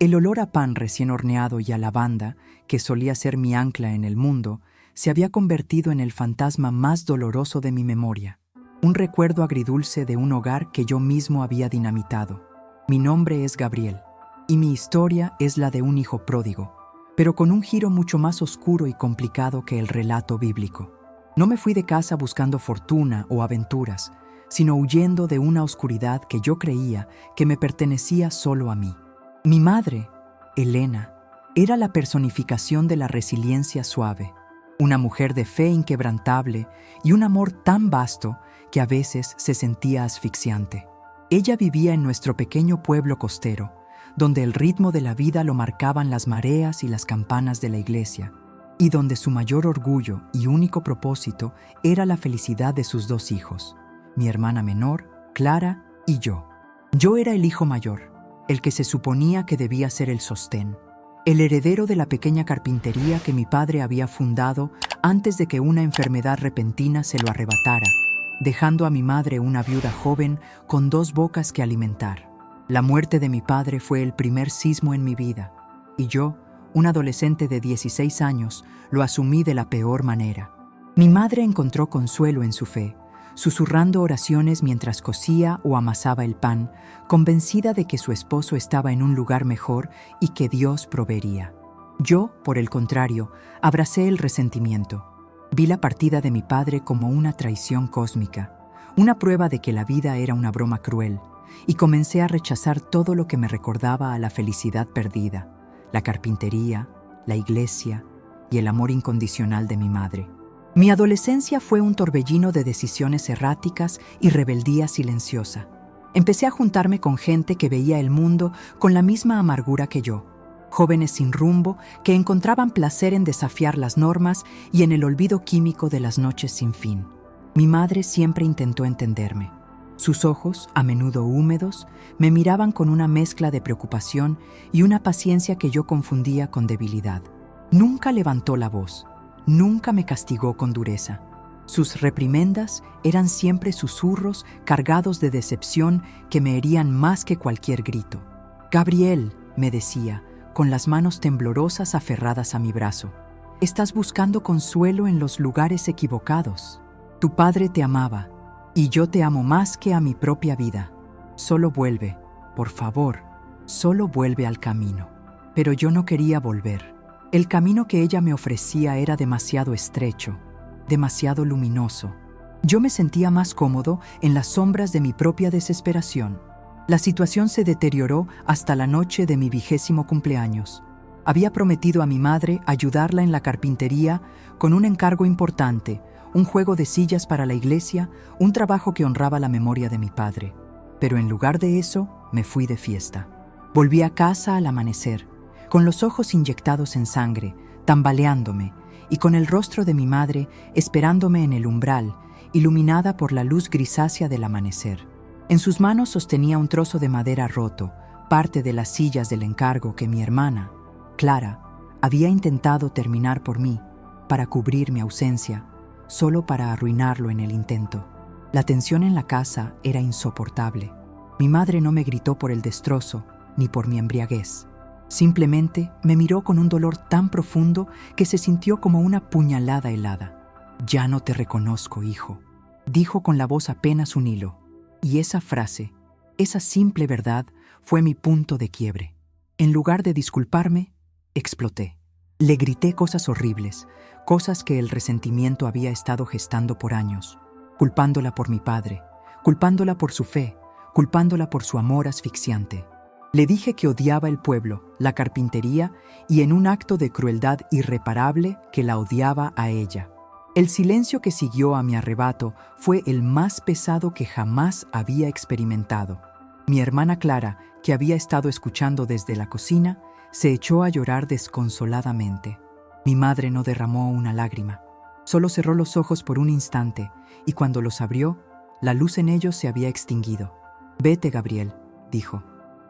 El olor a pan recién horneado y a lavanda, que solía ser mi ancla en el mundo, se había convertido en el fantasma más doloroso de mi memoria. Un recuerdo agridulce de un hogar que yo mismo había dinamitado. Mi nombre es Gabriel, y mi historia es la de un hijo pródigo, pero con un giro mucho más oscuro y complicado que el relato bíblico. No me fui de casa buscando fortuna o aventuras, sino huyendo de una oscuridad que yo creía que me pertenecía solo a mí. Mi madre, Elena, era la personificación de la resiliencia suave, una mujer de fe inquebrantable y un amor tan vasto que a veces se sentía asfixiante. Ella vivía en nuestro pequeño pueblo costero, donde el ritmo de la vida lo marcaban las mareas y las campanas de la iglesia, y donde su mayor orgullo y único propósito era la felicidad de sus dos hijos, mi hermana menor, Clara, y yo. Yo era el hijo mayor, el que se suponía que debía ser el sostén, el heredero de la pequeña carpintería que mi padre había fundado antes de que una enfermedad repentina se lo arrebatara, dejando a mi madre una viuda joven con dos bocas que alimentar. La muerte de mi padre fue el primer sismo en mi vida, y yo, un adolescente de 16 años, lo asumí de la peor manera. Mi madre encontró consuelo en su fe, susurrando oraciones mientras cocía o amasaba el pan, convencida de que su esposo estaba en un lugar mejor y que Dios proveería. Yo, por el contrario, abracé el resentimiento. Vi la partida de mi padre como una traición cósmica, una prueba de que la vida era una broma cruel, y comencé a rechazar todo lo que me recordaba a la felicidad perdida, la carpintería, la iglesia y el amor incondicional de mi madre. Mi adolescencia fue un torbellino de decisiones erráticas y rebeldía silenciosa. Empecé a juntarme con gente que veía el mundo con la misma amargura que yo, jóvenes sin rumbo que encontraban placer en desafiar las normas y en el olvido químico de las noches sin fin. Mi madre siempre intentó entenderme. Sus ojos, a menudo húmedos, me miraban con una mezcla de preocupación y una paciencia que yo confundía con debilidad. Nunca levantó la voz, nunca me castigó con dureza. Sus reprimendas eran siempre susurros cargados de decepción que me herían más que cualquier grito. «Gabriel», me decía, con las manos temblorosas aferradas a mi brazo, «estás buscando consuelo en los lugares equivocados. Tu padre te amaba, y yo te amo más que a mi propia vida. Solo vuelve, por favor, solo vuelve al camino». Pero yo no quería volver. El camino que ella me ofrecía era demasiado estrecho, demasiado luminoso. Yo me sentía más cómodo en las sombras de mi propia desesperación. La situación se deterioró hasta la noche de mi 20º cumpleaños. Había prometido a mi madre ayudarla en la carpintería con un encargo importante, un juego de sillas para la iglesia, un trabajo que honraba la memoria de mi padre. Pero en lugar de eso, me fui de fiesta. Volví a casa al amanecer, con los ojos inyectados en sangre, tambaleándome, y con el rostro de mi madre esperándome en el umbral, iluminada por la luz grisácea del amanecer. En sus manos sostenía un trozo de madera roto, parte de las sillas del encargo que mi hermana, Clara, había intentado terminar por mí, para cubrir mi ausencia, solo para arruinarlo en el intento. La tensión en la casa era insoportable. Mi madre no me gritó por el destrozo, ni por mi embriaguez. Simplemente me miró con un dolor tan profundo que se sintió como una puñalada helada. «Ya no te reconozco, hijo», dijo con la voz apenas un hilo. Y esa frase, esa simple verdad, fue mi punto de quiebre. En lugar de disculparme, exploté. Le grité cosas horribles, cosas que el resentimiento había estado gestando por años, culpándola por mi padre, culpándola por su fe, culpándola por su amor asfixiante. Le dije que odiaba el pueblo, la carpintería y en un acto de crueldad irreparable que la odiaba a ella. El silencio que siguió a mi arrebato fue el más pesado que jamás había experimentado. Mi hermana Clara, que había estado escuchando desde la cocina, se echó a llorar desconsoladamente. Mi madre no derramó una lágrima. Solo cerró los ojos por un instante y cuando los abrió, la luz en ellos se había extinguido. «Vete, Gabriel», dijo.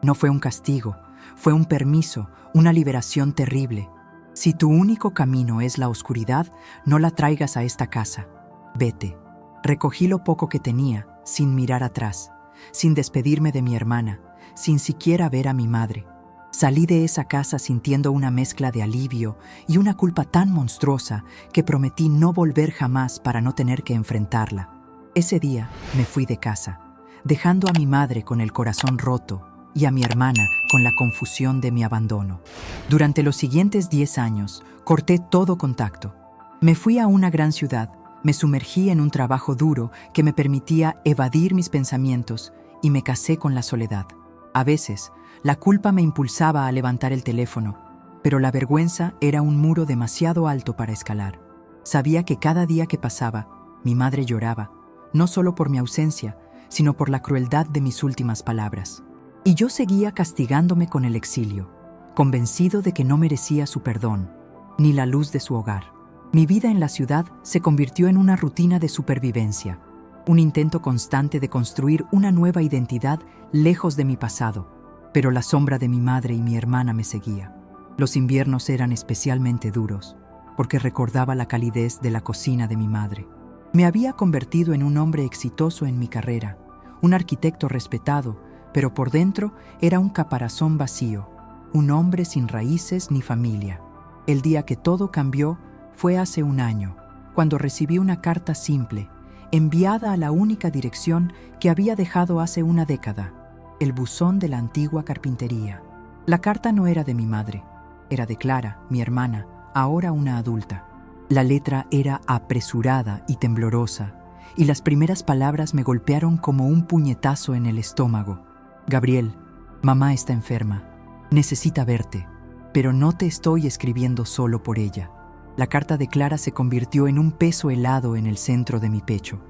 «No fue un castigo, fue un permiso, una liberación terrible. Si tu único camino es la oscuridad, no la traigas a esta casa. Vete». Recogí lo poco que tenía, sin mirar atrás, sin despedirme de mi hermana, sin siquiera ver a mi madre. Salí de esa casa sintiendo una mezcla de alivio y una culpa tan monstruosa que prometí no volver jamás para no tener que enfrentarla. Ese día me fui de casa, dejando a mi madre con el corazón roto y a mi hermana con la confusión de mi abandono. Durante los siguientes 10 años, corté todo contacto. Me fui a una gran ciudad, me sumergí en un trabajo duro que me permitía evadir mis pensamientos y me casé con la soledad. A veces, la culpa me impulsaba a levantar el teléfono, pero la vergüenza era un muro demasiado alto para escalar. Sabía que cada día que pasaba, mi madre lloraba, no solo por mi ausencia, sino por la crueldad de mis últimas palabras. Y yo seguía castigándome con el exilio, convencido de que no merecía su perdón, ni la luz de su hogar. Mi vida en la ciudad se convirtió en una rutina de supervivencia, un intento constante de construir una nueva identidad lejos de mi pasado, pero la sombra de mi madre y mi hermana me seguía. Los inviernos eran especialmente duros, porque recordaba la calidez de la cocina de mi madre. Me había convertido en un hombre exitoso en mi carrera, un arquitecto respetado, pero por dentro era un caparazón vacío, un hombre sin raíces ni familia. El día que todo cambió fue hace un año, cuando recibí una carta simple, enviada a la única dirección que había dejado hace una década, el buzón de la antigua carpintería. La carta no era de mi madre, era de Clara, mi hermana, ahora una adulta. La letra era apresurada y temblorosa, y las primeras palabras me golpearon como un puñetazo en el estómago. Gabriel, mamá está enferma, necesita verte, pero no te estoy escribiendo solo por ella. La carta de Clara se convirtió en un peso helado en el centro de mi pecho,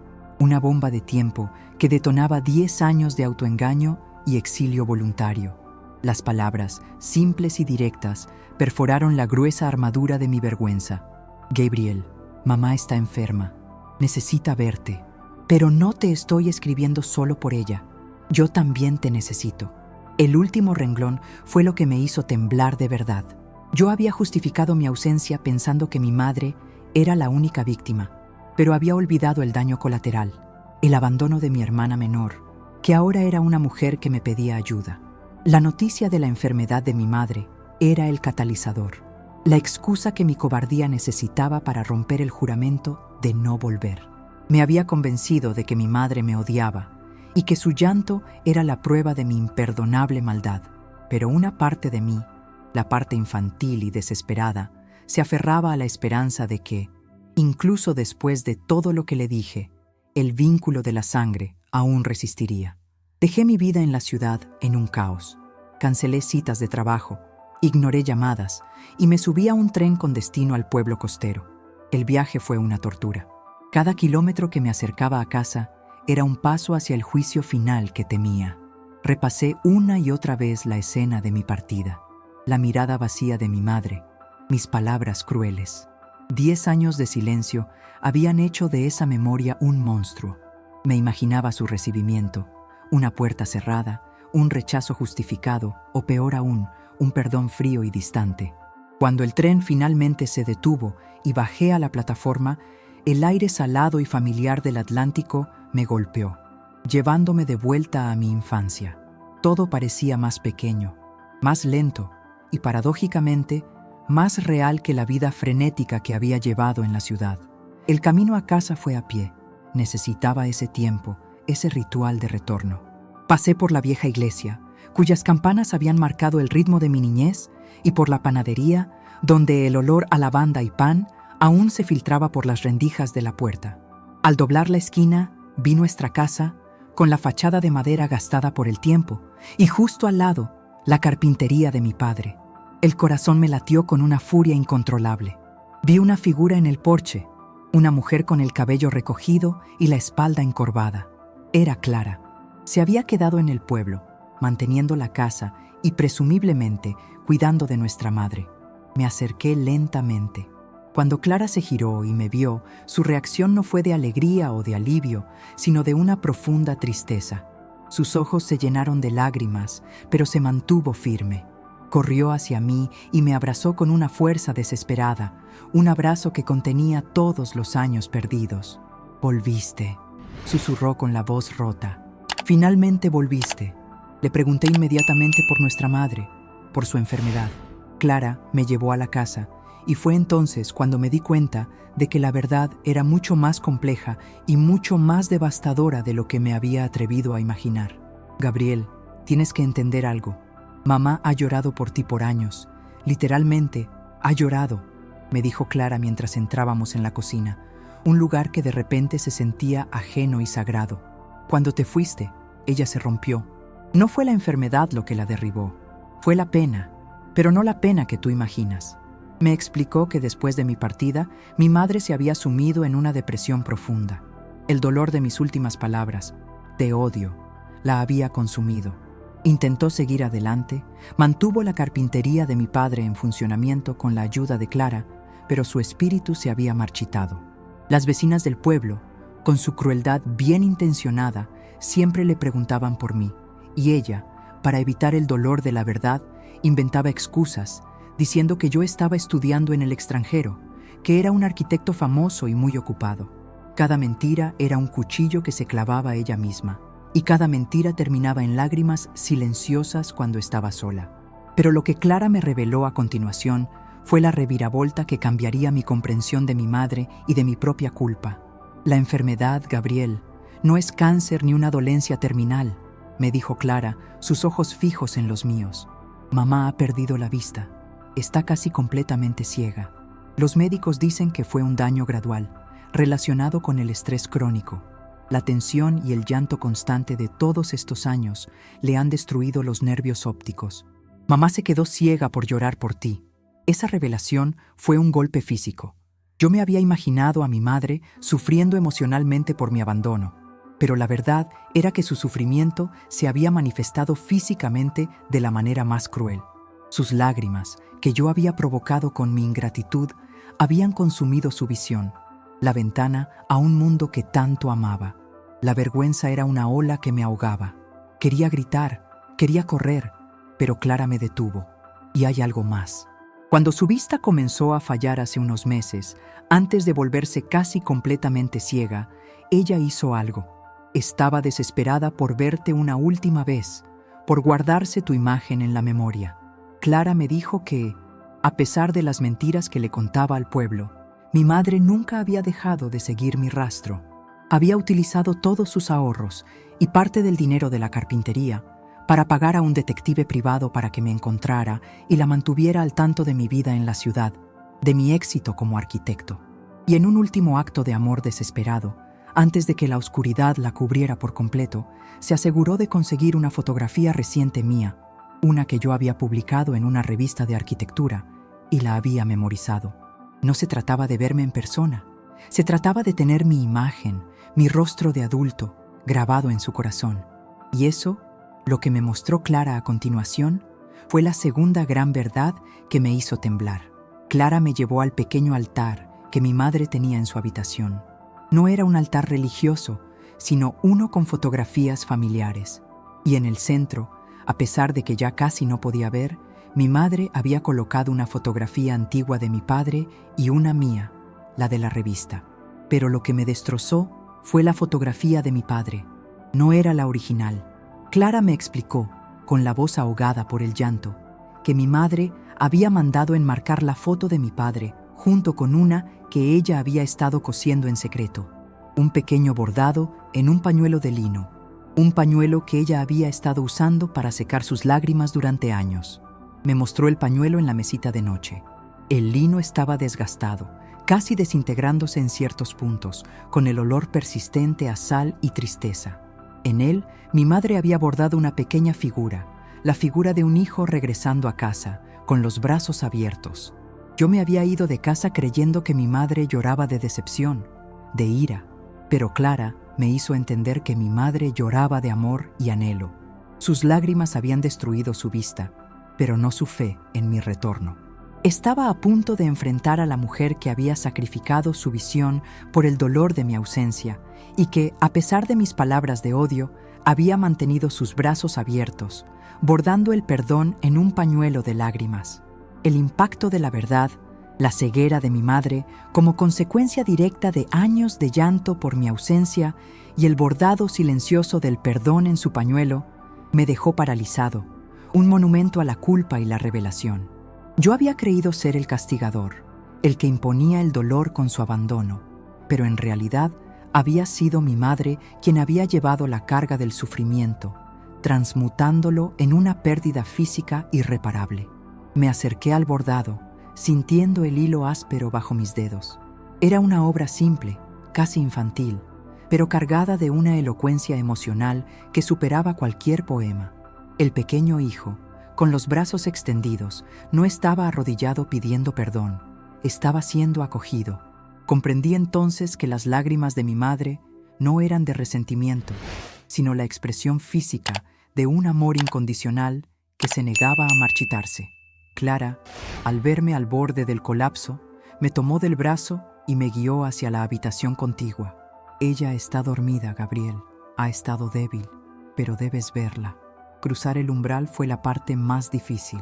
una bomba de tiempo que detonaba 10 años de autoengaño y exilio voluntario. Las palabras, simples y directas, perforaron la gruesa armadura de mi vergüenza. Gabriel, mamá está enferma, necesita verte, pero no te estoy escribiendo solo por ella. Yo también te necesito. El último renglón fue lo que me hizo temblar de verdad. Yo había justificado mi ausencia pensando que mi madre era la única víctima, pero había olvidado el daño colateral, el abandono de mi hermana menor, que ahora era una mujer que me pedía ayuda. La noticia de la enfermedad de mi madre era el catalizador, la excusa que mi cobardía necesitaba para romper el juramento de no volver. Me había convencido de que mi madre me odiaba y que su llanto era la prueba de mi imperdonable maldad, pero una parte de mí, la parte infantil y desesperada, se aferraba a la esperanza de que, incluso después de todo lo que le dije, el vínculo de la sangre aún resistiría. Dejé mi vida en la ciudad en un caos. Cancelé citas de trabajo, ignoré llamadas y me subí a un tren con destino al pueblo costero. El viaje fue una tortura. Cada kilómetro que me acercaba a casa era un paso hacia el juicio final que temía. Repasé una y otra vez la escena de mi partida. La mirada vacía de mi madre, mis palabras crueles. 10 años de silencio habían hecho de esa memoria un monstruo. Me imaginaba su recibimiento, una puerta cerrada, un rechazo justificado o peor aún, un perdón frío y distante. Cuando el tren finalmente se detuvo y bajé a la plataforma, el aire salado y familiar del Atlántico me golpeó, llevándome de vuelta a mi infancia. Todo parecía más pequeño, más lento y, paradójicamente, más real que la vida frenética que había llevado en la ciudad. El camino a casa fue a pie. Necesitaba ese tiempo, ese ritual de retorno. Pasé por la vieja iglesia, cuyas campanas habían marcado el ritmo de mi niñez, y por la panadería, donde el olor a lavanda y pan aún se filtraba por las rendijas de la puerta. Al doblar la esquina, vi nuestra casa, con la fachada de madera gastada por el tiempo, y justo al lado, la carpintería de mi padre. El corazón me latió con una furia incontrolable. Vi una figura en el porche, una mujer con el cabello recogido y la espalda encorvada. Era Clara. Se había quedado en el pueblo, manteniendo la casa y presumiblemente cuidando de nuestra madre. Me acerqué lentamente. Cuando Clara se giró y me vio, su reacción no fue de alegría o de alivio, sino de una profunda tristeza. Sus ojos se llenaron de lágrimas, pero se mantuvo firme. Corrió hacia mí y me abrazó con una fuerza desesperada, un abrazo que contenía todos los años perdidos. «Volviste», susurró con la voz rota. «Finalmente volviste». Le pregunté inmediatamente por nuestra madre, por su enfermedad. Clara me llevó a la casa y fue entonces cuando me di cuenta de que la verdad era mucho más compleja y mucho más devastadora de lo que me había atrevido a imaginar. Gabriel, tienes que entender algo. Mamá ha llorado por ti por años. Literalmente, ha llorado, me dijo Clara mientras entrábamos en la cocina, un lugar que de repente se sentía ajeno y sagrado. Cuando te fuiste, ella se rompió. No fue la enfermedad lo que la derribó, fue la pena, pero no la pena que tú imaginas. Me explicó que después de mi partida, mi madre se había sumido en una depresión profunda. El dolor de mis últimas palabras, te odio, la había consumido. Intentó seguir adelante, mantuvo la carpintería de mi padre en funcionamiento con la ayuda de Clara, pero su espíritu se había marchitado. Las vecinas del pueblo, con su crueldad bien intencionada, siempre le preguntaban por mí, y ella, para evitar el dolor de la verdad, inventaba excusas, diciendo que yo estaba estudiando en el extranjero, que era un arquitecto famoso y muy ocupado. Cada mentira era un cuchillo que se clavaba ella misma, y cada mentira terminaba en lágrimas silenciosas cuando estaba sola. Pero lo que Clara me reveló a continuación fue la reviravolta que cambiaría mi comprensión de mi madre y de mi propia culpa. La enfermedad, Gabriel, no es cáncer ni una dolencia terminal, me dijo Clara, sus ojos fijos en los míos. Mamá ha perdido la vista. Está casi completamente ciega. Los médicos dicen que fue un daño gradual, relacionado con el estrés crónico. La tensión y el llanto constante de todos estos años le han destruido los nervios ópticos. Mamá se quedó ciega por llorar por ti. Esa revelación fue un golpe físico. Yo me había imaginado a mi madre sufriendo emocionalmente por mi abandono, pero la verdad era que su sufrimiento se había manifestado físicamente de la manera más cruel. Sus lágrimas, que yo había provocado con mi ingratitud, habían consumido su visión, la ventana a un mundo que tanto amaba. La vergüenza era una ola que me ahogaba. Quería gritar, quería correr, pero Clara me detuvo. Y hay algo más. Cuando su vista comenzó a fallar hace unos meses, antes de volverse casi completamente ciega, ella hizo algo. Estaba desesperada por verte una última vez, por guardarse tu imagen en la memoria. Clara me dijo que, a pesar de las mentiras que le contaba al pueblo, mi madre nunca había dejado de seguir mi rastro. Había utilizado todos sus ahorros y parte del dinero de la carpintería para pagar a un detective privado para que me encontrara y la mantuviera al tanto de mi vida en la ciudad, de mi éxito como arquitecto. Y en un último acto de amor desesperado, antes de que la oscuridad la cubriera por completo, se aseguró de conseguir una fotografía reciente mía, una que yo había publicado en una revista de arquitectura, y la había memorizado. No se trataba de verme en persona, se trataba de tener mi imagen, mi rostro de adulto, grabado en su corazón. Y eso, lo que me mostró Clara a continuación, fue la segunda gran verdad que me hizo temblar. Clara me llevó al pequeño altar que mi madre tenía en su habitación. No era un altar religioso, sino uno con fotografías familiares. Y en el centro, a pesar de que ya casi no podía ver, mi madre había colocado una fotografía antigua de mi padre y una mía, la de la revista. Pero lo que me destrozó fue la fotografía de mi padre. No era la original. Clara me explicó, con la voz ahogada por el llanto, que mi madre había mandado enmarcar la foto de mi padre junto con una que ella había estado cosiendo en secreto. Un pequeño bordado en un pañuelo de lino. Un pañuelo que ella había estado usando para secar sus lágrimas durante años. Me mostró el pañuelo en la mesita de noche. El lino estaba desgastado, casi desintegrándose en ciertos puntos, con el olor persistente a sal y tristeza. En él, mi madre había bordado una pequeña figura, la figura de un hijo regresando a casa, con los brazos abiertos. Yo me había ido de casa creyendo que mi madre lloraba de decepción, de ira, pero Clara me hizo entender que mi madre lloraba de amor y anhelo. Sus lágrimas habían destruido su vista, pero no su fe en mi retorno. Estaba a punto de enfrentar a la mujer que había sacrificado su visión por el dolor de mi ausencia y que, a pesar de mis palabras de odio, había mantenido sus brazos abiertos, bordando el perdón en un pañuelo de lágrimas. El impacto de la verdad, la ceguera de mi madre, como consecuencia directa de años de llanto por mi ausencia y el bordado silencioso del perdón en su pañuelo, me dejó paralizado, un monumento a la culpa y la revelación. Yo había creído ser el castigador, el que imponía el dolor con su abandono, pero en realidad había sido mi madre quien había llevado la carga del sufrimiento, transmutándolo en una pérdida física irreparable. Me acerqué al bordado, sintiendo el hilo áspero bajo mis dedos. Era una obra simple, casi infantil, pero cargada de una elocuencia emocional que superaba cualquier poema. El pequeño hijo, con los brazos extendidos, no estaba arrodillado pidiendo perdón, estaba siendo acogido. Comprendí entonces que las lágrimas de mi madre no eran de resentimiento, sino la expresión física de un amor incondicional que se negaba a marchitarse. Clara, al verme al borde del colapso, me tomó del brazo y me guió hacia la habitación contigua. Ella está dormida, Gabriel. Ha estado débil, pero debes verla. Cruzar el umbral fue la parte más difícil.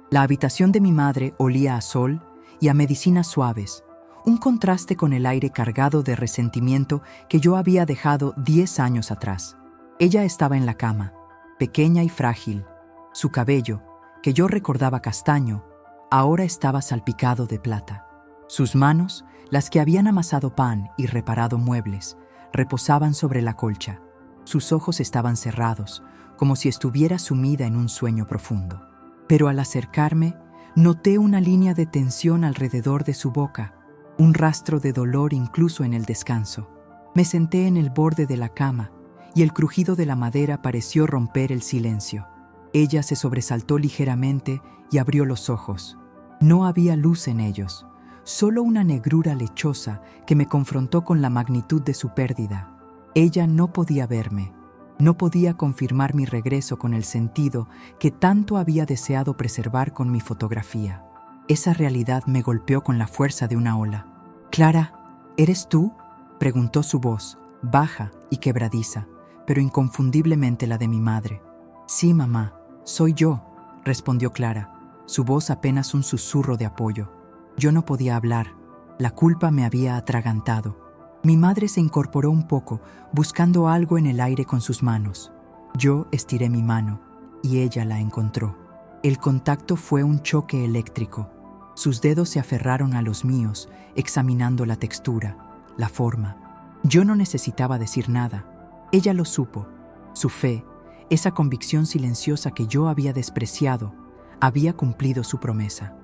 La habitación de mi madre olía a sol y a medicinas suaves, un contraste con el aire cargado de resentimiento que yo había dejado 10 años atrás. Ella estaba en la cama, pequeña y frágil. Su cabello, que yo recordaba castaño, ahora estaba salpicado de plata. Sus manos, las que habían amasado pan y reparado muebles, reposaban sobre la colcha. Sus ojos estaban cerrados, como si estuviera sumida en un sueño profundo. Pero al acercarme, noté una línea de tensión alrededor de su boca, un rastro de dolor incluso en el descanso. Me senté en el borde de la cama y el crujido de la madera pareció romper el silencio. Ella se sobresaltó ligeramente y abrió los ojos. No había luz en ellos, solo una negrura lechosa que me confrontó con la magnitud de su pérdida. Ella no podía verme, no podía confirmar mi regreso con el sentido que tanto había deseado preservar con mi fotografía. Esa realidad me golpeó con la fuerza de una ola. «Clara, ¿eres tú?», preguntó su voz, baja y quebradiza, pero inconfundiblemente la de mi madre. «Sí, mamá, soy yo», respondió Clara, su voz apenas un susurro de apoyo. Yo no podía hablar, la culpa me había atragantado. Mi madre se incorporó un poco, buscando algo en el aire con sus manos. Yo estiré mi mano, y ella la encontró. El contacto fue un choque eléctrico. Sus dedos se aferraron a los míos, examinando la textura, la forma. Yo no necesitaba decir nada. Ella lo supo. Su fe, esa convicción silenciosa que yo había despreciado, había cumplido su promesa.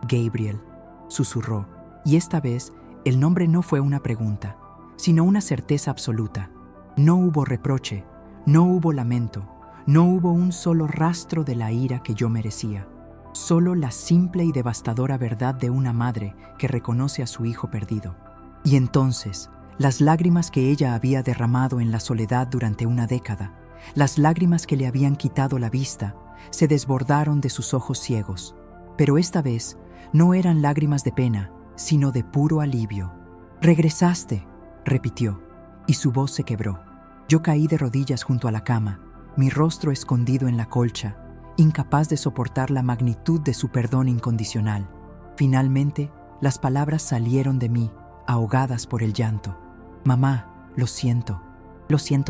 «Gabriel», susurró, y esta vez el nombre no fue una pregunta, sino una certeza absoluta. No hubo reproche, no hubo lamento, no hubo un solo rastro de la ira que yo merecía. Solo la simple y devastadora verdad de una madre que reconoce a su hijo perdido. Y entonces, las lágrimas que ella había derramado en la soledad durante una década, las lágrimas que le habían quitado la vista, se desbordaron de sus ojos ciegos. Pero esta vez no eran lágrimas de pena, sino de puro alivio. «Regresaste», repitió, y su voz se quebró. Yo caí de rodillas junto a la cama, mi rostro escondido en la colcha, incapaz de soportar la magnitud de su perdón incondicional. Finalmente, las palabras salieron de mí, ahogadas por el llanto. «Mamá, lo siento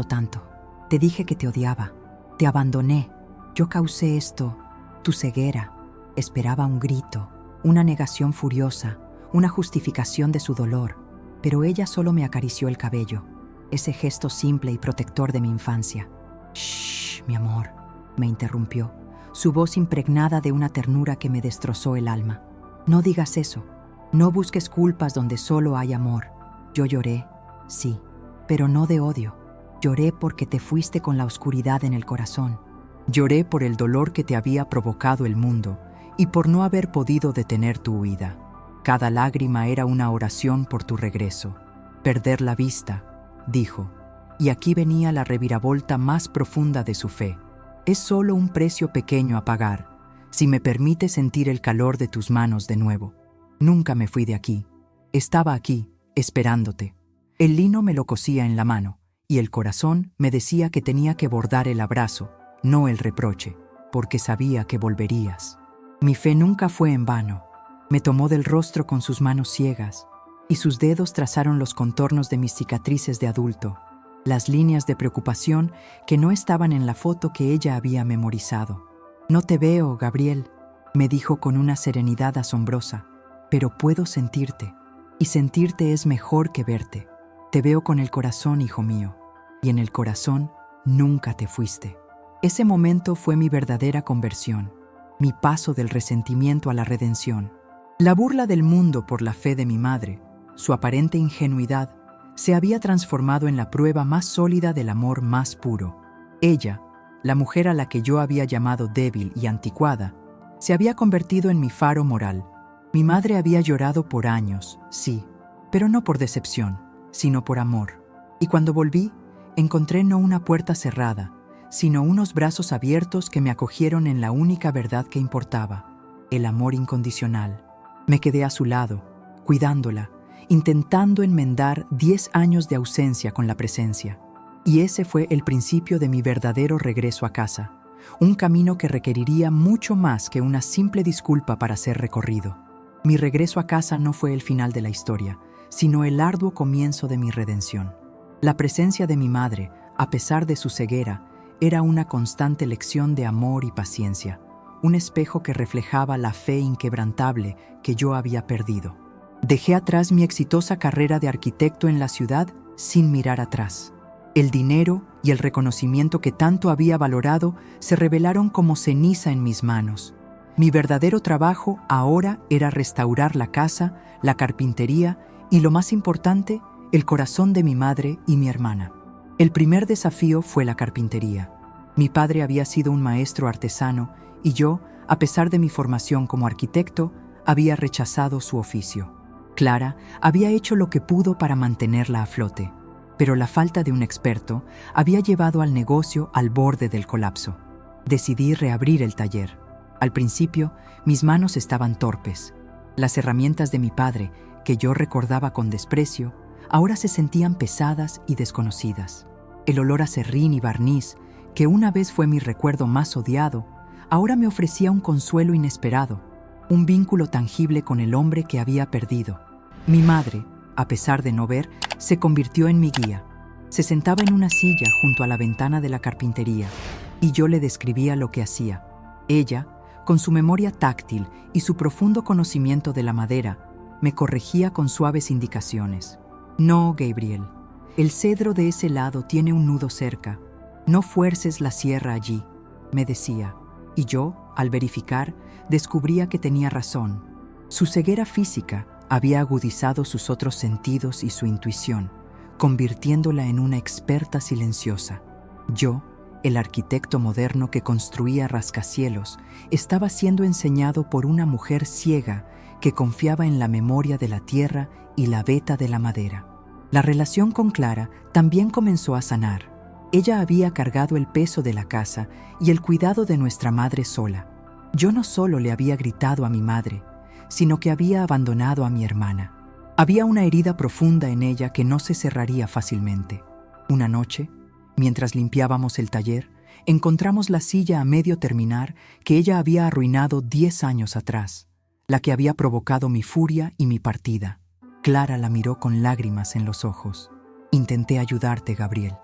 tanto. Te dije que te odiaba, te abandoné. Yo causé esto, tu ceguera». Esperaba un grito, una negación furiosa, una justificación de su dolor, pero ella solo me acarició el cabello, ese gesto simple y protector de mi infancia. «Shh, mi amor», me interrumpió, su voz impregnada de una ternura que me destrozó el alma. «No digas eso, no busques culpas donde solo hay amor. Yo lloré, sí, pero no de odio. Lloré porque te fuiste con la oscuridad en el corazón. Lloré por el dolor que te había provocado el mundo y por no haber podido detener tu huida. Cada lágrima era una oración por tu regreso. Perder la vista», dijo, y aquí venía la reviravolta más profunda de su fe. «Es solo un precio pequeño a pagar, si me permite sentir el calor de tus manos de nuevo. Nunca me fui de aquí. Estaba aquí, esperándote. El lino me lo cosía en la mano, y el corazón me decía que tenía que bordar el abrazo, no el reproche, porque sabía que volverías. Mi fe nunca fue en vano». Me tomó del rostro con sus manos ciegas, y sus dedos trazaron los contornos de mis cicatrices de adulto, las líneas de preocupación que no estaban en la foto que ella había memorizado. No te veo, Gabriel, me dijo con una serenidad asombrosa, pero puedo sentirte, y sentirte es mejor que verte. Te veo con el corazón, hijo mío, y en el corazón nunca te fuiste. Ese momento fue mi verdadera conversión, mi paso del resentimiento a la redención. La burla del mundo por la fe de mi madre, su aparente ingenuidad, se había transformado en la prueba más sólida del amor más puro. Ella, la mujer a la que yo había llamado débil y anticuada, se había convertido en mi faro moral. Mi madre había llorado por años, sí, pero no por decepción, sino por amor. Y cuando volví, encontré no una puerta cerrada, sino unos brazos abiertos que me acogieron en la única verdad que importaba, el amor incondicional. Me quedé a su lado, cuidándola, intentando enmendar 10 años de ausencia con la presencia. Y ese fue el principio de mi verdadero regreso a casa, un camino que requeriría mucho más que una simple disculpa para ser recorrido. Mi regreso a casa no fue el final de la historia, sino el arduo comienzo de mi redención. La presencia de mi madre, a pesar de su ceguera, era una constante lección de amor y paciencia, un espejo que reflejaba la fe inquebrantable que yo había perdido. Dejé atrás mi exitosa carrera de arquitecto en la ciudad sin mirar atrás. El dinero y el reconocimiento que tanto había valorado se revelaron como ceniza en mis manos. Mi verdadero trabajo ahora era restaurar la casa, la carpintería y, lo más importante, el corazón de mi madre y mi hermana. El primer desafío fue la carpintería. Mi padre había sido un maestro artesano y yo, a pesar de mi formación como arquitecto, había rechazado su oficio. Clara había hecho lo que pudo para mantenerla a flote, pero la falta de un experto había llevado al negocio al borde del colapso. Decidí reabrir el taller. Al principio, mis manos estaban torpes. Las herramientas de mi padre, que yo recordaba con desprecio, ahora se sentían pesadas y desconocidas. El olor a serrín y barniz, que una vez fue mi recuerdo más odiado, ahora me ofrecía un consuelo inesperado, un vínculo tangible con el hombre que había perdido. Mi madre, a pesar de no ver, se convirtió en mi guía. Se sentaba en una silla junto a la ventana de la carpintería y yo le describía lo que hacía. Ella, con su memoria táctil y su profundo conocimiento de la madera, me corregía con suaves indicaciones. No, Gabriel, el cedro de ese lado tiene un nudo cerca. No fuerces la sierra allí, me decía, y yo, al verificar, descubría que tenía razón. Su ceguera física había agudizado sus otros sentidos y su intuición, convirtiéndola en una experta silenciosa. Yo, el arquitecto moderno que construía rascacielos, estaba siendo enseñado por una mujer ciega que confiaba en la memoria de la tierra y la veta de la madera. La relación con Clara también comenzó a sanar. Ella había cargado el peso de la casa y el cuidado de nuestra madre sola. Yo no solo le había gritado a mi madre, sino que había abandonado a mi hermana. Había una herida profunda en ella que no se cerraría fácilmente. Una noche, mientras limpiábamos el taller, encontramos la silla a medio terminar que ella había arruinado 10 años atrás, la que había provocado mi furia y mi partida. Clara la miró con lágrimas en los ojos. Intenté ayudarte, Gabriel.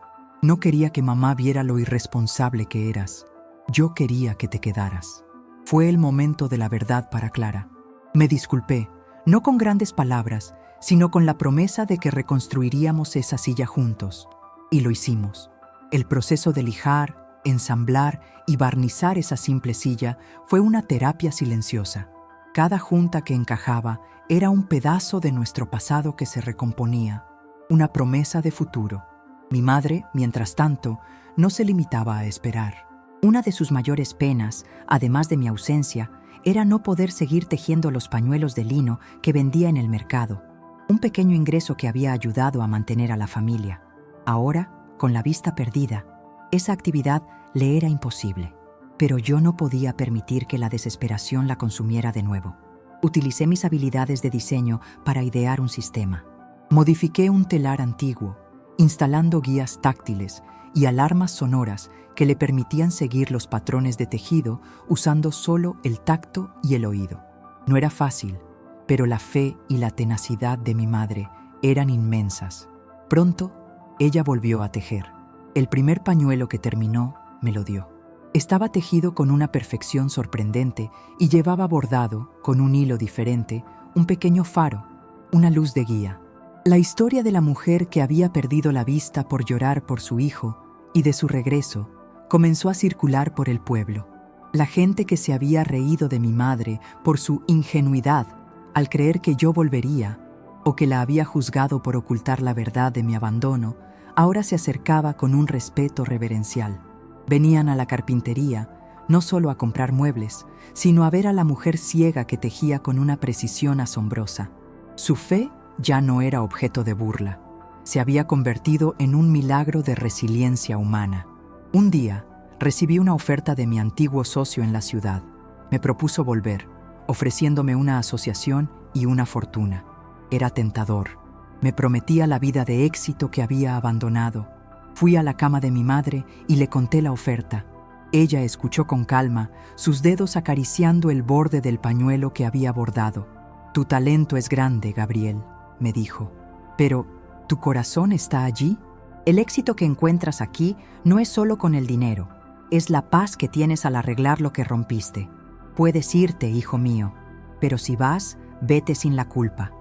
No quería que mamá viera lo irresponsable que eras. Yo quería que te quedaras. Fue el momento de la verdad para Clara. Me disculpé, no con grandes palabras, sino con la promesa de que reconstruiríamos esa silla juntos. Y lo hicimos. El proceso de lijar, ensamblar y barnizar esa simple silla fue una terapia silenciosa. Cada junta que encajaba era un pedazo de nuestro pasado que se recomponía, una promesa de futuro. Mi madre, mientras tanto, no se limitaba a esperar. Una de sus mayores penas, además de mi ausencia, era no poder seguir tejiendo los pañuelos de lino que vendía en el mercado, un pequeño ingreso que había ayudado a mantener a la familia. Ahora, con la vista perdida, esa actividad le era imposible. Pero yo no podía permitir que la desesperación la consumiera de nuevo. Utilicé mis habilidades de diseño para idear un sistema. Modifiqué un telar antiguo, instalando guías táctiles y alarmas sonoras que le permitían seguir los patrones de tejido usando solo el tacto y el oído. No era fácil, pero la fe y la tenacidad de mi madre eran inmensas. Pronto, ella volvió a tejer. El primer pañuelo que terminó, me lo dio. Estaba tejido con una perfección sorprendente y llevaba bordado, con un hilo diferente, un pequeño faro, una luz de guía. La historia de la mujer que había perdido la vista por llorar por su hijo y de su regreso comenzó a circular por el pueblo. La gente que se había reído de mi madre por su ingenuidad al creer que yo volvería, o que la había juzgado por ocultar la verdad de mi abandono, ahora se acercaba con un respeto reverencial. Venían a la carpintería, no solo a comprar muebles, sino a ver a la mujer ciega que tejía con una precisión asombrosa. Su fe ya no era objeto de burla. Se había convertido en un milagro de resiliencia humana. Un día, recibí una oferta de mi antiguo socio en la ciudad. Me propuso volver, ofreciéndome una asociación y una fortuna. Era tentador. Me prometía la vida de éxito que había abandonado. Fui a la cama de mi madre y le conté la oferta. Ella escuchó con calma, sus dedos acariciando el borde del pañuelo que había bordado. «Tu talento es grande, Gabriel», me dijo. «Pero, ¿tu corazón está allí? El éxito que encuentras aquí no es solo con el dinero, es la paz que tienes al arreglar lo que rompiste. Puedes irte, hijo mío, pero si vas, vete sin la culpa.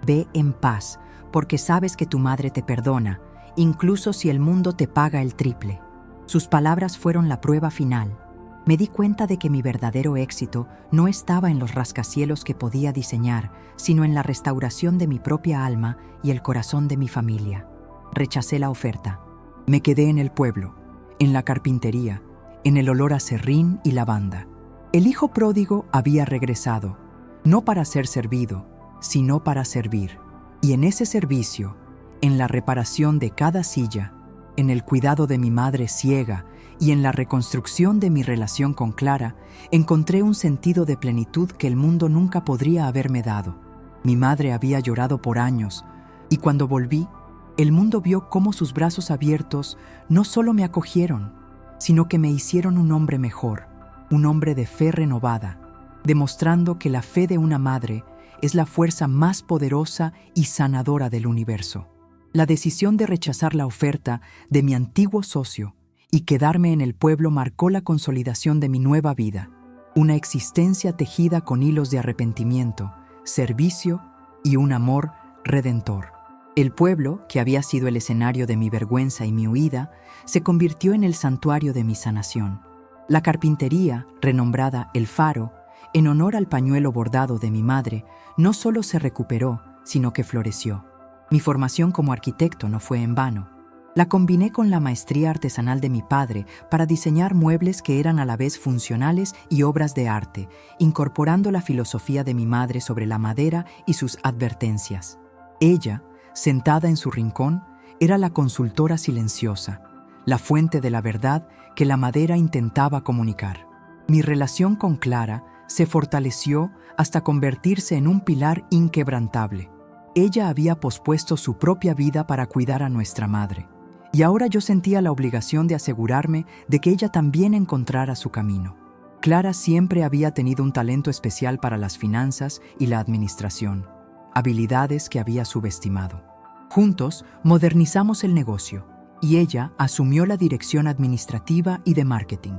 Ve en paz, porque sabes que tu madre te perdona, incluso si el mundo te paga el triple». Sus palabras fueron la prueba final. Me di cuenta de que mi verdadero éxito no estaba en los rascacielos que podía diseñar, sino en la restauración de mi propia alma y el corazón de mi familia. Rechacé la oferta. Me quedé en el pueblo, en la carpintería, en el olor a serrín y lavanda. El hijo pródigo había regresado, no para ser servido, sino para servir. Y en ese servicio, en la reparación de cada silla, en el cuidado de mi madre ciega y en la reconstrucción de mi relación con Clara, encontré un sentido de plenitud que el mundo nunca podría haberme dado. Mi madre había llorado por años, y cuando volví, el mundo vio cómo sus brazos abiertos no solo me acogieron, sino que me hicieron un hombre mejor, un hombre de fe renovada, demostrando que la fe de una madre es la fuerza más poderosa y sanadora del universo. La decisión de rechazar la oferta de mi antiguo socio y quedarme en el pueblo marcó la consolidación de mi nueva vida, una existencia tejida con hilos de arrepentimiento, servicio y un amor redentor. El pueblo, que había sido el escenario de mi vergüenza y mi huida, se convirtió en el santuario de mi sanación. La carpintería, renombrada El Faro, en honor al pañuelo bordado de mi madre, no solo se recuperó, sino que floreció. Mi formación como arquitecto no fue en vano. La combiné con la maestría artesanal de mi padre para diseñar muebles que eran a la vez funcionales y obras de arte, incorporando la filosofía de mi madre sobre la madera y sus advertencias. Ella, sentada en su rincón, era la consultora silenciosa, la fuente de la verdad que la madera intentaba comunicar. Mi relación con Clara se fortaleció hasta convertirse en un pilar inquebrantable. Ella había pospuesto su propia vida para cuidar a nuestra madre, y ahora yo sentía la obligación de asegurarme de que ella también encontrara su camino. Clara siempre había tenido un talento especial para las finanzas y la administración, habilidades que había subestimado. Juntos modernizamos el negocio, y ella asumió la dirección administrativa y de marketing.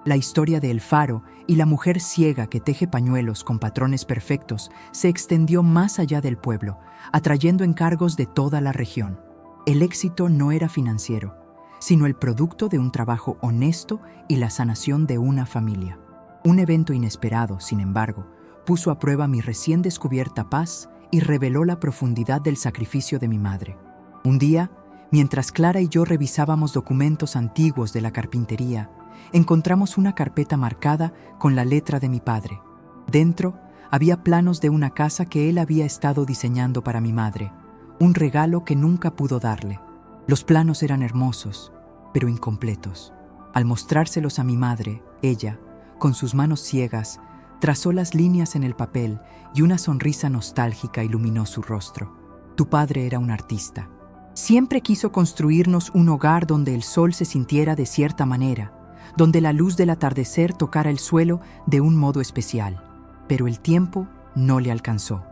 La historia de El Faro y la mujer ciega que teje pañuelos con patrones perfectos se extendió más allá del pueblo, atrayendo encargos de toda la región. El éxito no era financiero, sino el producto de un trabajo honesto y la sanación de una familia. Un evento inesperado, sin embargo, puso a prueba mi recién descubierta paz y reveló la profundidad del sacrificio de mi madre. Un día, mientras Clara y yo revisábamos documentos antiguos de la carpintería, encontramos una carpeta marcada con la letra de mi padre. Dentro había planos de una casa que él había estado diseñando para mi madre, un regalo que nunca pudo darle. Los planos eran hermosos, pero incompletos. Al mostrárselos a mi madre, ella, con sus manos ciegas, trazó las líneas en el papel y una sonrisa nostálgica iluminó su rostro. Tu padre era un artista. Siempre quiso construirnos un hogar donde el sol se sintiera de cierta manera, donde la luz del atardecer tocara el suelo de un modo especial. Pero el tiempo no le alcanzó.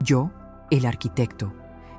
Yo, el arquitecto,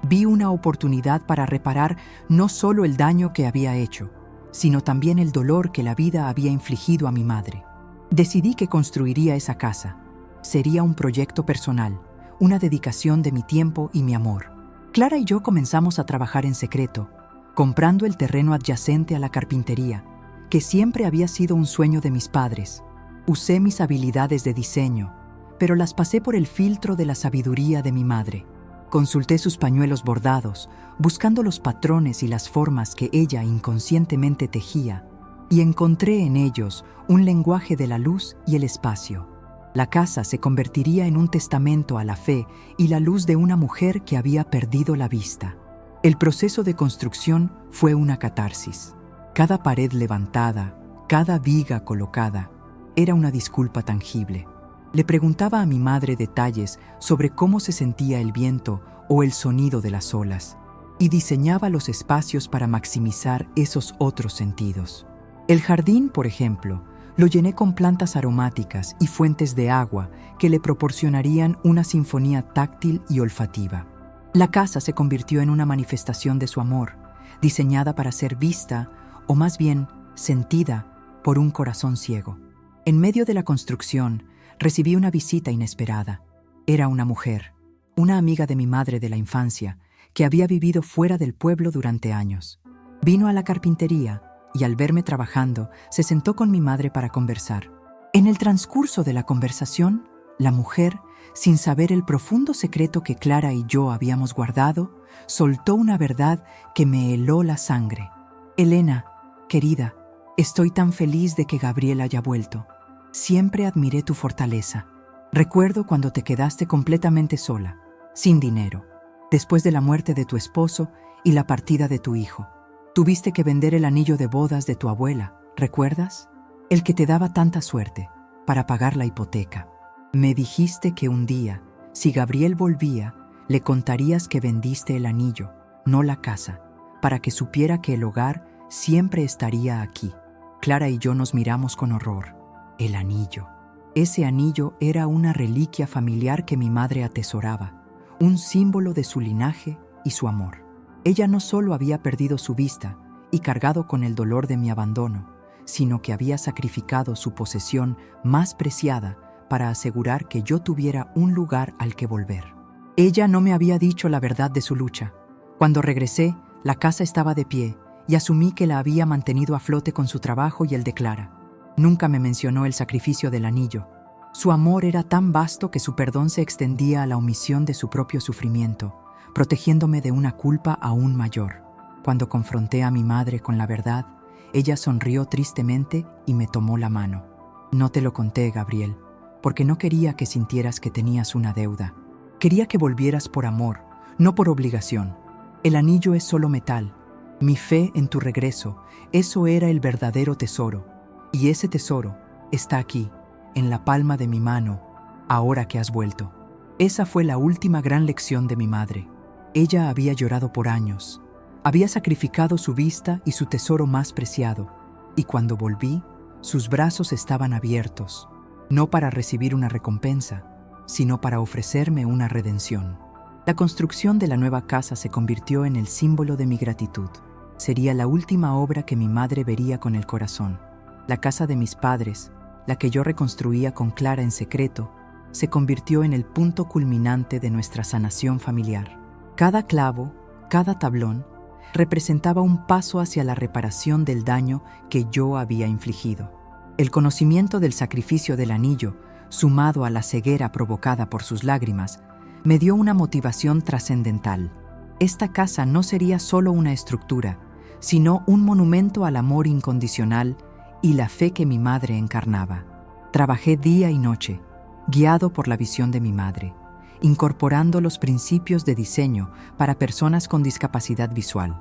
vi una oportunidad para reparar no solo el daño que había hecho, sino también el dolor que la vida había infligido a mi madre. Decidí que construiría esa casa. Sería un proyecto personal, una dedicación de mi tiempo y mi amor. Clara y yo comenzamos a trabajar en secreto, comprando el terreno adyacente a la carpintería, que siempre había sido un sueño de mis padres. Usé mis habilidades de diseño, pero las pasé por el filtro de la sabiduría de mi madre. Consulté sus pañuelos bordados, buscando los patrones y las formas que ella inconscientemente tejía, y encontré en ellos un lenguaje de la luz y el espacio. La casa se convertiría en un testamento a la fe y la luz de una mujer que había perdido la vista. El proceso de construcción fue una catarsis. Cada pared levantada, cada viga colocada, era una disculpa tangible. Le preguntaba a mi madre detalles sobre cómo se sentía el viento o el sonido de las olas, y diseñaba los espacios para maximizar esos otros sentidos. El jardín, por ejemplo, lo llené con plantas aromáticas y fuentes de agua que le proporcionarían una sinfonía táctil y olfativa. La casa se convirtió en una manifestación de su amor, diseñada para ser vista, o más bien sentida, por un corazón ciego. En medio de la construcción, recibí una visita inesperada. Era una mujer, una amiga de mi madre de la infancia, que había vivido fuera del pueblo durante años. Vino a la carpintería y al verme trabajando, se sentó con mi madre para conversar. En el transcurso de la conversación, la mujer, sin saber el profundo secreto que Clara y yo habíamos guardado, soltó una verdad que me heló la sangre. Elena, querida, estoy tan feliz de que Gabriel haya vuelto. Siempre admiré tu fortaleza. Recuerdo cuando te quedaste completamente sola, sin dinero, después de la muerte de tu esposo y la partida de tu hijo. Tuviste que vender el anillo de bodas de tu abuela, ¿recuerdas? El que te daba tanta suerte, para pagar la hipoteca. Me dijiste que un día, si Gabriel volvía, le contarías que vendiste el anillo, no la casa, para que supiera que el hogar siempre estaría aquí. Clara y yo nos miramos con horror. El anillo. Ese anillo era una reliquia familiar que mi madre atesoraba, un símbolo de su linaje y su amor. Ella no solo había perdido su vista y cargado con el dolor de mi abandono, sino que había sacrificado su posesión más preciada para asegurar que yo tuviera un lugar al que volver. Ella no me había dicho la verdad de su lucha. Cuando regresé, la casa estaba de pie y asumí que la había mantenido a flote con su trabajo y el de Clara. Nunca me mencionó el sacrificio del anillo. Su amor era tan vasto que su perdón se extendía a la omisión de su propio sufrimiento, protegiéndome de una culpa aún mayor. Cuando confronté a mi madre con la verdad, ella sonrió tristemente y me tomó la mano. No te lo conté, Gabriel, porque no quería que sintieras que tenías una deuda. Quería que volvieras por amor, no por obligación. El anillo es solo metal. Mi fe en tu regreso, eso era el verdadero tesoro. Y ese tesoro está aquí, en la palma de mi mano, ahora que has vuelto. Esa fue la última gran lección de mi madre. Ella había llorado por años. Había sacrificado su vista y su tesoro más preciado. Y cuando volví, sus brazos estaban abiertos, no para recibir una recompensa, sino para ofrecerme una redención. La construcción de la nueva casa se convirtió en el símbolo de mi gratitud. Sería la última obra que mi madre vería con el corazón. La casa de mis padres, la que yo reconstruía con Clara en secreto, se convirtió en el punto culminante de nuestra sanación familiar. Cada clavo, cada tablón, representaba un paso hacia la reparación del daño que yo había infligido. El conocimiento del sacrificio del anillo, sumado a la ceguera provocada por sus lágrimas, me dio una motivación trascendental. Esta casa no sería solo una estructura, sino un monumento al amor incondicional y la fe que mi madre encarnaba. Trabajé día y noche, guiado por la visión de mi madre, incorporando los principios de diseño para personas con discapacidad visual,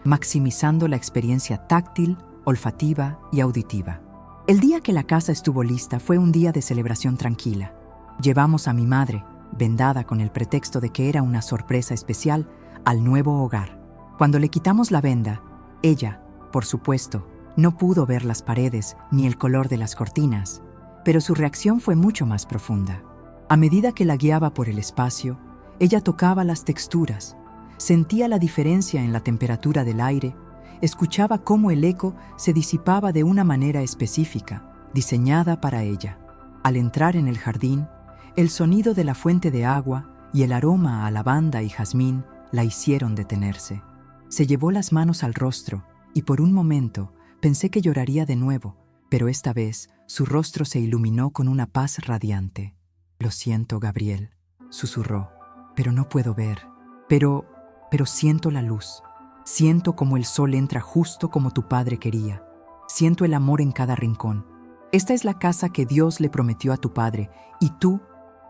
maximizando la experiencia táctil, olfativa y auditiva. El día que la casa estuvo lista fue un día de celebración tranquila. Llevamos a mi madre, vendada con el pretexto de que era una sorpresa especial, al nuevo hogar. Cuando le quitamos la venda, ella, por supuesto, no pudo ver las paredes ni el color de las cortinas, pero su reacción fue mucho más profunda. A medida que la guiaba por el espacio, ella tocaba las texturas, sentía la diferencia en la temperatura del aire escuchaba cómo el eco se disipaba de una manera específica, diseñada para ella. Al entrar en el jardín, el sonido de la fuente de agua y el aroma a lavanda y jazmín la hicieron detenerse. Se llevó las manos al rostro y por un momento pensé que lloraría de nuevo, pero esta vez su rostro se iluminó con una paz radiante. «Lo siento, Gabriel», susurró, «pero no puedo ver. Pero siento la luz. Siento como el sol entra justo como tu padre quería. Siento el amor en cada rincón. Esta es la casa que Dios le prometió a tu padre, y tú,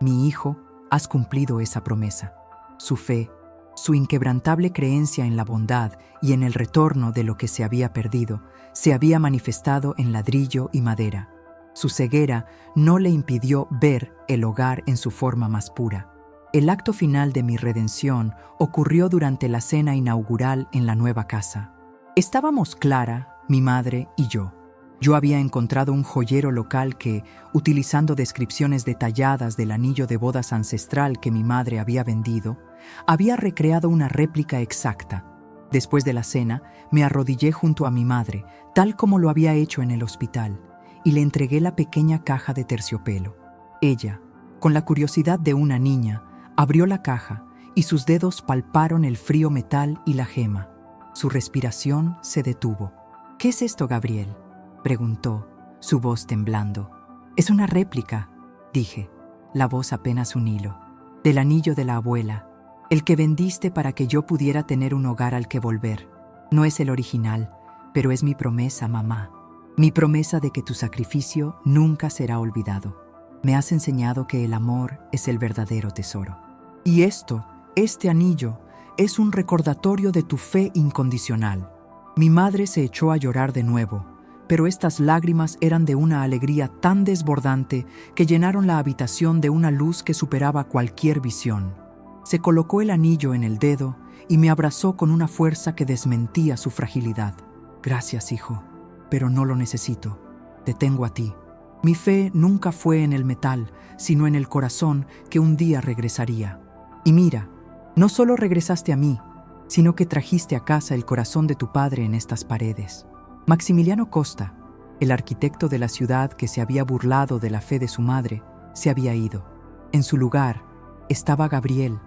mi hijo, has cumplido esa promesa». Su fe, su inquebrantable creencia en la bondad y en el retorno de lo que se había perdido, se había manifestado en ladrillo y madera. Su ceguera no le impidió ver el hogar en su forma más pura. El acto final de mi redención ocurrió durante la cena inaugural en la nueva casa. Estábamos Clara, mi madre y yo. Yo había encontrado un joyero local que, utilizando descripciones detalladas del anillo de bodas ancestral que mi madre había vendido, había recreado una réplica exacta. Después de la cena, me arrodillé junto a mi madre, tal como lo había hecho en el hospital, y le entregué la pequeña caja de terciopelo. Ella, con la curiosidad de una niña, abrió la caja y sus dedos palparon el frío metal y la gema. Su respiración se detuvo. «¿Qué es esto, Gabriel?», preguntó, su voz temblando. «Es una réplica», dije, la voz apenas un hilo, «del anillo de la abuela, el que vendiste para que yo pudiera tener un hogar al que volver. No es el original, pero es mi promesa, mamá. Mi promesa de que tu sacrificio nunca será olvidado. Me has enseñado que el amor es el verdadero tesoro. Y este anillo, es un recordatorio de tu fe incondicional». Mi madre se echó a llorar de nuevo, pero estas lágrimas eran de una alegría tan desbordante que llenaron la habitación de una luz que superaba cualquier visión. Se colocó el anillo en el dedo y me abrazó con una fuerza que desmentía su fragilidad. «Gracias, hijo, pero no lo necesito. Te tengo a ti». Mi fe nunca fue en el metal, sino en el corazón que un día regresaría. Y mira, no solo regresaste a mí, sino que trajiste a casa el corazón de tu padre en estas paredes. Maximiliano Costa, el arquitecto de la ciudad que se había burlado de la fe de su madre, se había ido. En su lugar estaba Gabriel,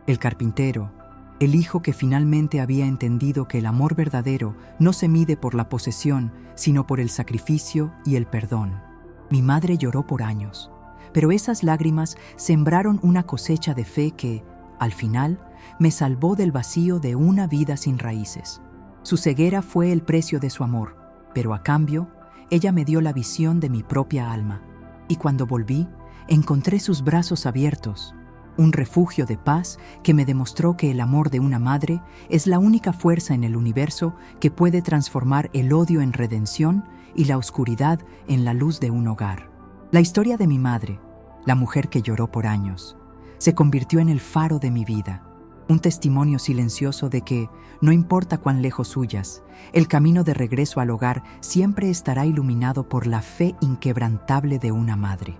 el carpintero, el hijo que finalmente había entendido que el amor verdadero no se mide por la posesión, sino por el sacrificio y el perdón. Mi madre lloró por años, pero esas lágrimas sembraron una cosecha de fe que, al final, me salvó del vacío de una vida sin raíces. Su ceguera fue el precio de su amor, pero a cambio, ella me dio la visión de mi propia alma. Y cuando volví, encontré sus brazos abiertos, un refugio de paz que me demostró que el amor de una madre es la única fuerza en el universo que puede transformar el odio en redención y la oscuridad en la luz de un hogar. La historia de mi madre, la mujer que lloró por años, se convirtió en el faro de mi vida, un testimonio silencioso de que, no importa cuán lejos huyas, el camino de regreso al hogar siempre estará iluminado por la fe inquebrantable de una madre.